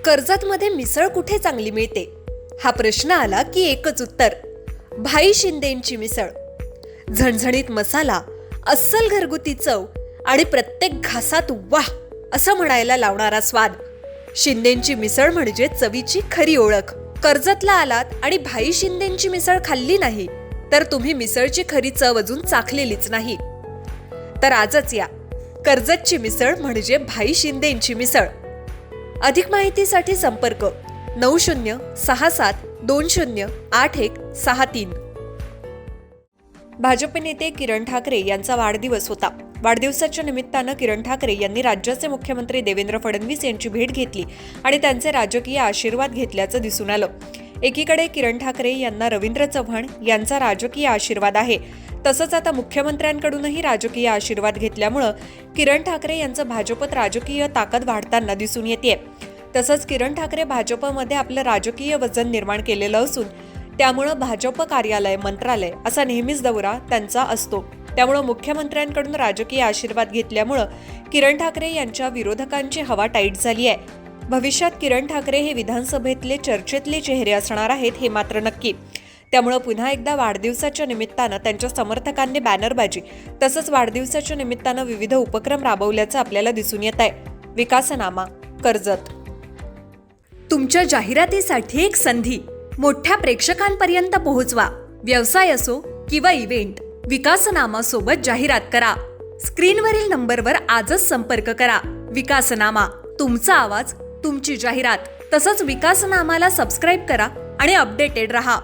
कर्जतमध्ये मिसळ कुठे चांगली मिळते हा प्रश्न आला की एकच उत्तर, भाई शिंदेंची मिसळ. झणझणीत मसाला, अस्सल घरगुती चव आणि प्रत्येक घासात वाह असं म्हणायला लावणारा स्वाद. शिंदेंची मिसळ म्हणजे चवीची खरी ओळख. कर्जतला आलात आणि भाई शिंदेंची मिसळ खाल्ली नाही तर तुम्ही मिसळची खरी चव अजून चाखलेलीच नाही. तर आजच या, कर्जतची मिसळ म्हणजे भाई शिंदेंची मिसळ. अधिक माहितीसाठी संपर्क 9067208163. भाजप नेते किरण ठाकरे यांचा वाढदिवस होता. वाढदिवसाच्या निमित्तानं किरण ठाकरे यांनी राज्याचे मुख्यमंत्री देवेंद्र फडणवीस यांची भेट घेतली आणि त्यांचे राजकीय आशीर्वाद घेतल्याचं दिसून आलं. एकीकडे किरण ठाकरे यांना रवींद्र चव्हाण यांचा राजकीय आशीर्वाद आहे, तसंच आता मुख्यमंत्र्यांकडूनही राजकीय आशीर्वाद घेतल्यामुळं किरण ठाकरे यांचं भाजपत राजकीय ताकद वाढताना दिसून येते. तसंच किरण ठाकरे भाजपमध्ये आपलं राजकीय वजन निर्माण केलेलं असून त्यामुळं भाजप कार्यालय, मंत्रालय असा नेहमीच दौरा त्यांचा असतो. त्यामुळं मुख्यमंत्र्यांकडून राजकीय आशीर्वाद घेतल्यामुळं किरण ठाकरे यांच्या विरोधकांची हवा टाईट झाली आहे. भविष्यात किरण ठाकरे हे विधानसभेतले चर्चेतले चेहरे असणार आहेत हे मात्र नक्की. त्यामुळं पुन्हा एकदा वाढदिवसाच्या निमित्तानं त्यांच्या समर्थकांनी बॅनरबाजी तसंच वाढदिवसाच्या निमित्तानं विविध उपक्रम राबवल्याचं आपल्याला दिसून येत आहे. विकासनामा कर्जत. तुमच्या जाहिरातीसाठी एक संधी, मोठ्या प्रेक्षकांपर्यंत पोहोचवा. व्यवसाय असो किंवा इव्हेंट, विकासनामा सोबत जाहिरात करा. स्क्रीनवरील नंबरवर आजच संपर्क करा. विकासनामा, तुमचा आवाज, तुमची जाहिरात. तसंच विकासनामाला सबस्क्राईब करा आणि अपडेटेड रहा.